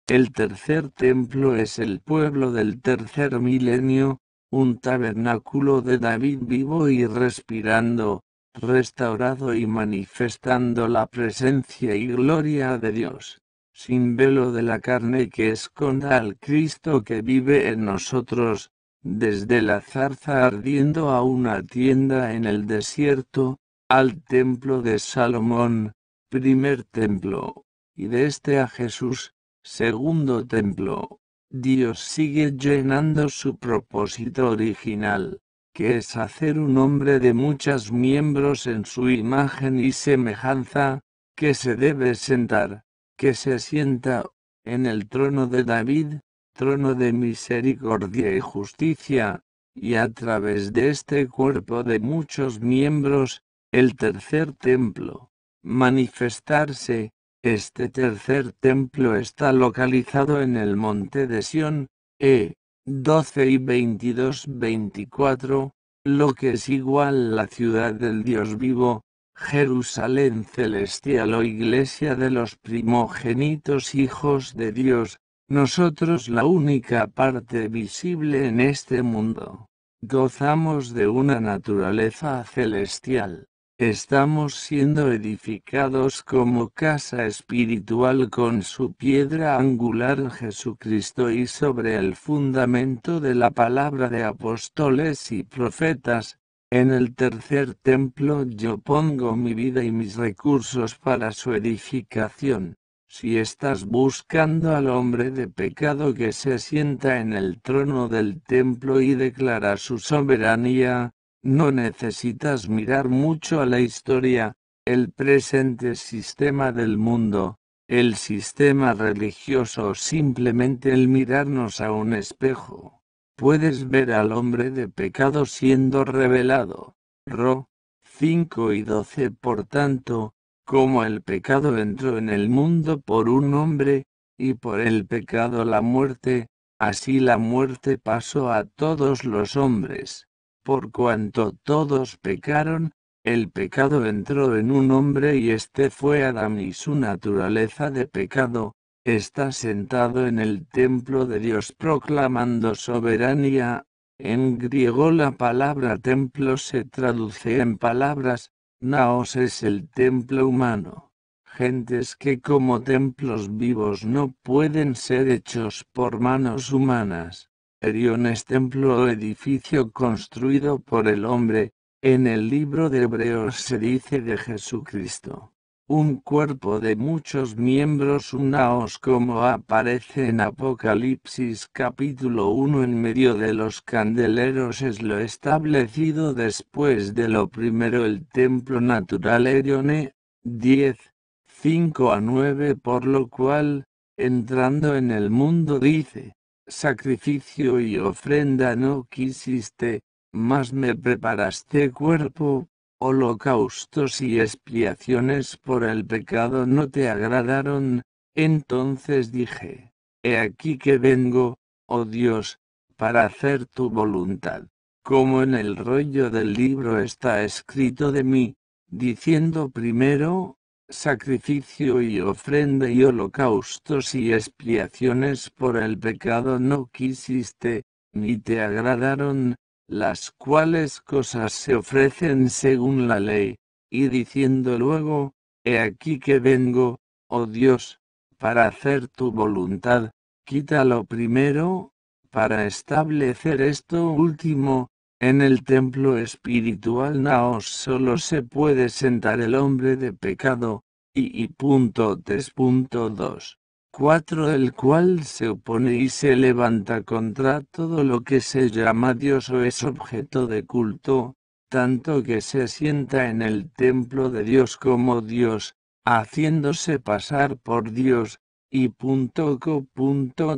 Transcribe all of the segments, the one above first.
El tercer templo es el pueblo del tercer milenio, un tabernáculo de David vivo y respirando, restaurado y manifestando la presencia y gloria de Dios, sin velo de la carne que esconda al Cristo que vive en nosotros, desde la zarza ardiendo a una tienda en el desierto, al templo de Salomón, primer templo, y de este a Jesús, segundo templo. Dios sigue llenando su propósito original, que es hacer un hombre de muchos miembros en su imagen y semejanza, que se debe sentar, que se sienta, en el trono de David, trono de misericordia y justicia, y a través de este cuerpo de muchos miembros, el tercer templo, manifestarse. Este tercer templo está localizado en el monte de Sión, 12 y 22-24, lo que es igual la ciudad del Dios vivo, Jerusalén celestial o iglesia de los primogénitos hijos de Dios, nosotros la única parte visible en este mundo. Gozamos de una naturaleza celestial. Estamos siendo edificados como casa espiritual con su piedra angular Jesucristo y sobre el fundamento de la palabra de apóstoles y profetas. En el tercer templo yo pongo mi vida y mis recursos para su edificación. Si estás buscando al hombre de pecado que se sienta en el trono del templo y declara su soberanía, no necesitas mirar mucho a la historia, el presente sistema del mundo, el sistema religioso o simplemente el mirarnos a un espejo. Puedes ver al hombre de pecado siendo revelado. Ro. 5 y 12. Por tanto, como el pecado entró en el mundo por un hombre, y por el pecado la muerte, así la muerte pasó a todos los hombres. Por cuanto todos pecaron, el pecado entró en un hombre y este fue Adán y su naturaleza de pecado, está sentado en el templo de Dios proclamando soberanía. En griego la palabra templo se traduce en palabras, naos es el templo humano. Gentes que como templos vivos no pueden ser hechos por manos humanas. Erión es templo o edificio construido por el hombre. En el libro de Hebreos se dice de Jesucristo, un cuerpo de muchos miembros unaos como aparece en Apocalipsis capítulo 1 en medio de los candeleros es lo establecido después de lo primero el templo natural Erione, 10, 5 a 9 por lo cual, entrando en el mundo dice, sacrificio y ofrenda no quisiste, mas me preparaste cuerpo, holocaustos y expiaciones por el pecado no te agradaron, entonces dije, he aquí que vengo, oh Dios, para hacer tu voluntad, como en el rollo del libro está escrito de mí, diciendo primero, sacrificio y ofrenda y holocaustos y expiaciones por el pecado no quisiste, ni te agradaron, las cuales cosas se ofrecen según la ley, y diciendo luego, he aquí que vengo, oh Dios, para hacer tu voluntad, quita lo primero, para establecer esto último. En el templo espiritual naos solo se puede sentar el hombre de pecado, y punto 3.2. 4 el cual se opone y se levanta contra todo lo que se llama Dios o es objeto de culto, tanto que se sienta en el templo de Dios como Dios, haciéndose pasar por Dios, y punto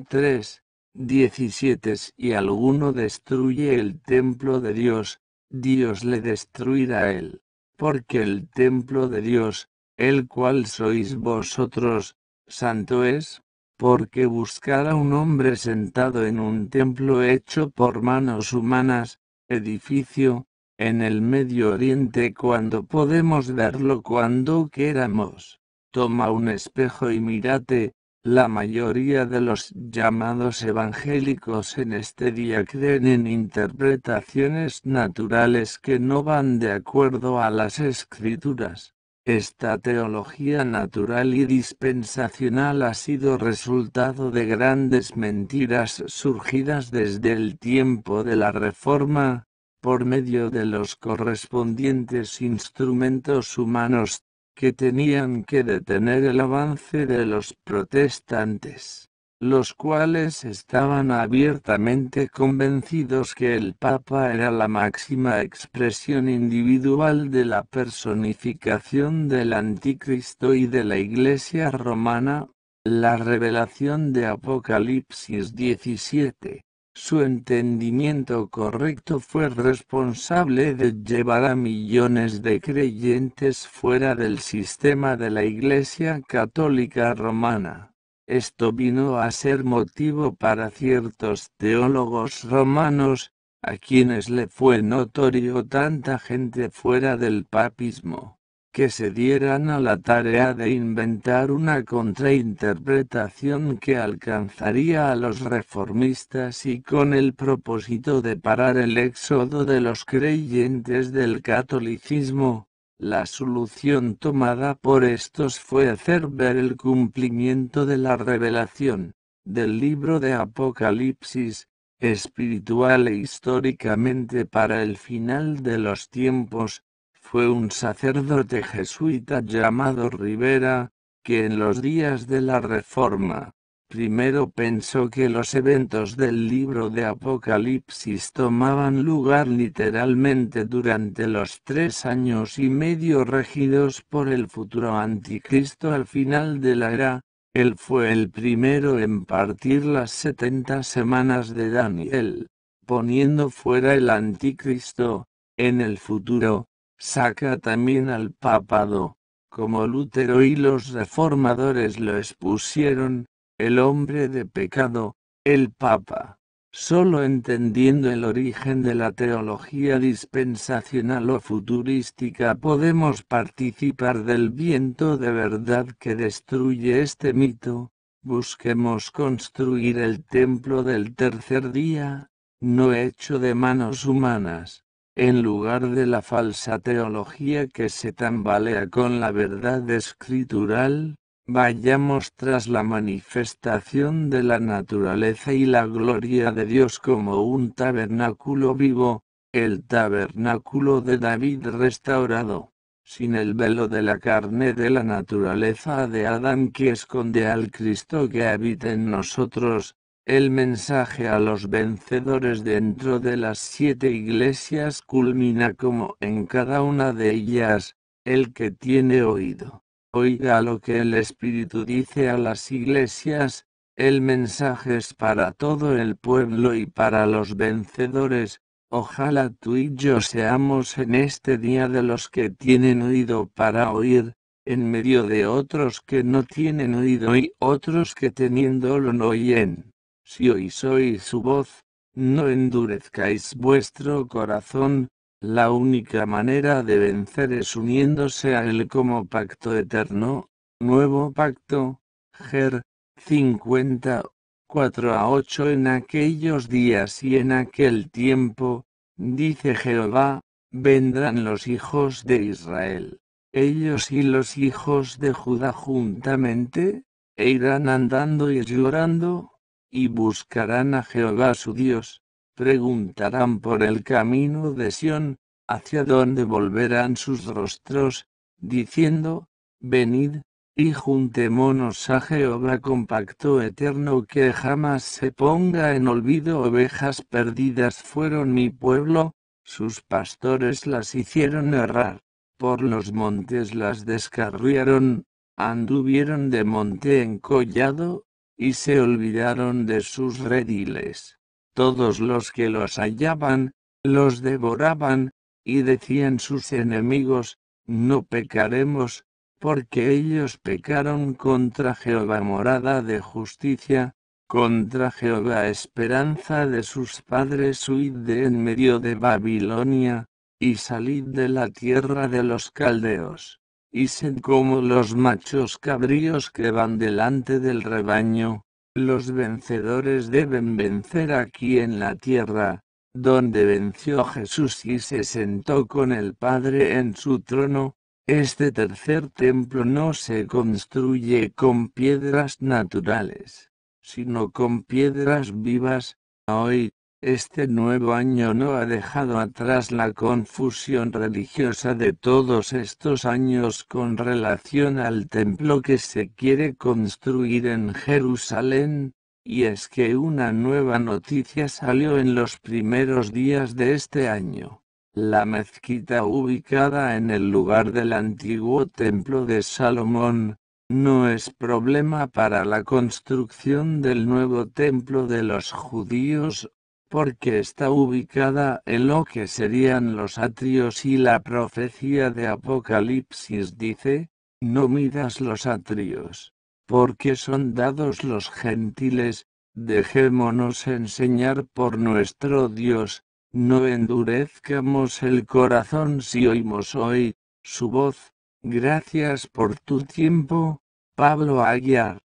3. 17 Si alguno destruye el templo de Dios, Dios le destruirá a él, porque el templo de Dios, el cual sois vosotros, santo es, porque buscar a un hombre sentado en un templo hecho por manos humanas, edificio, en el Medio Oriente cuando podemos verlo cuando queramos. Toma un espejo y mírate, La mayoría de los llamados evangélicos en este día creen en interpretaciones naturales que no van de acuerdo a las Escrituras. Esta teología natural y dispensacional ha sido resultado de grandes mentiras surgidas desde el tiempo de la Reforma, por medio de los correspondientes instrumentos humanos, que tenían que detener el avance de los protestantes, los cuales estaban abiertamente convencidos que el Papa era la máxima expresión individual de la personificación del Anticristo y de la Iglesia romana. La revelación de Apocalipsis 17. Su entendimiento correcto fue responsable de llevar a millones de creyentes fuera del sistema de la Iglesia Católica Romana. Esto vino a ser motivo para ciertos teólogos romanos, a quienes le fue notorio tanta gente fuera del papismo, que se dieran a la tarea de inventar una contrainterpretación que alcanzaría a los reformistas y con el propósito de parar el éxodo de los creyentes del catolicismo. La solución tomada por estos fue hacer ver el cumplimiento de la revelación, del libro de Apocalipsis, espiritual e históricamente para el final de los tiempos. Fue un sacerdote jesuita llamado Rivera, que en los días de la Reforma, primero pensó que los eventos del libro de Apocalipsis tomaban lugar literalmente durante los 3 años y medio regidos por el futuro anticristo al final de la era. Él fue el primero en partir las 70 semanas de Daniel, poniendo fuera el anticristo. En el futuro, saca también al papado, como Lutero y los reformadores lo expusieron, el hombre de pecado, el papa. Solo entendiendo el origen de la teología dispensacional o futurística podemos participar del viento de verdad que destruye este mito. Busquemos construir el templo del tercer día, no hecho de manos humanas, en lugar de la falsa teología que se tambalea con la verdad escritural. Vayamos tras la manifestación de la naturaleza y la gloria de Dios como un tabernáculo vivo, el tabernáculo de David restaurado, sin el velo de la carne de la naturaleza de Adán que esconde al Cristo que habita en nosotros. El mensaje a los vencedores dentro de las 7 iglesias culmina como en cada una de ellas: el que tiene oído, oiga lo que el Espíritu dice a las iglesias. El mensaje es para todo el pueblo y para los vencedores. Ojalá tú y yo seamos en este día de los que tienen oído para oír, en medio de otros que no tienen oído y otros que teniéndolo no oyen. Si oís su voz, no endurezcáis vuestro corazón. La única manera de vencer es uniéndose a Él como pacto eterno. Nuevo pacto, Ger. 50:4-8. En aquellos días y en aquel tiempo, dice Jehová, vendrán los hijos de Israel, ellos y los hijos de Judá juntamente, e irán andando y llorando, y buscarán a Jehová su Dios. Preguntarán por el camino de Sión, hacia donde volverán sus rostros, diciendo: venid, y juntémonos a Jehová con pacto eterno que jamás se ponga en olvido. Ovejas perdidas fueron mi pueblo, sus pastores las hicieron errar, por los montes las descarriaron, anduvieron de monte en collado, y se olvidaron de sus rediles. Todos los que los hallaban, los devoraban, y decían sus enemigos: no pecaremos, porque ellos pecaron contra Jehová, morada de justicia, contra Jehová, esperanza de sus padres. Huid de en medio de Babilonia, y salid de la tierra de los caldeos. y sed como los machos cabríos que van delante del rebaño. Los vencedores deben vencer aquí en la tierra, donde venció Jesús y se sentó con el Padre en su trono. Este tercer templo no se construye con piedras naturales, sino con piedras vivas. Hoy, este nuevo año no ha dejado atrás la confusión religiosa de todos estos años con relación al templo que se quiere construir en Jerusalén, y es que una nueva noticia salió en los primeros días de este año. La mezquita ubicada en el lugar del antiguo templo de Salomón, no es problema para la construcción del nuevo templo de los judíos, porque está ubicada en lo que serían los atrios y la profecía de Apocalipsis dice, no midas los atrios, porque son dados los gentiles, dejémonos enseñar por nuestro Dios, no endurezcamos el corazón si oímos hoy su voz. Gracias por tu tiempo, Pablo Aguiar.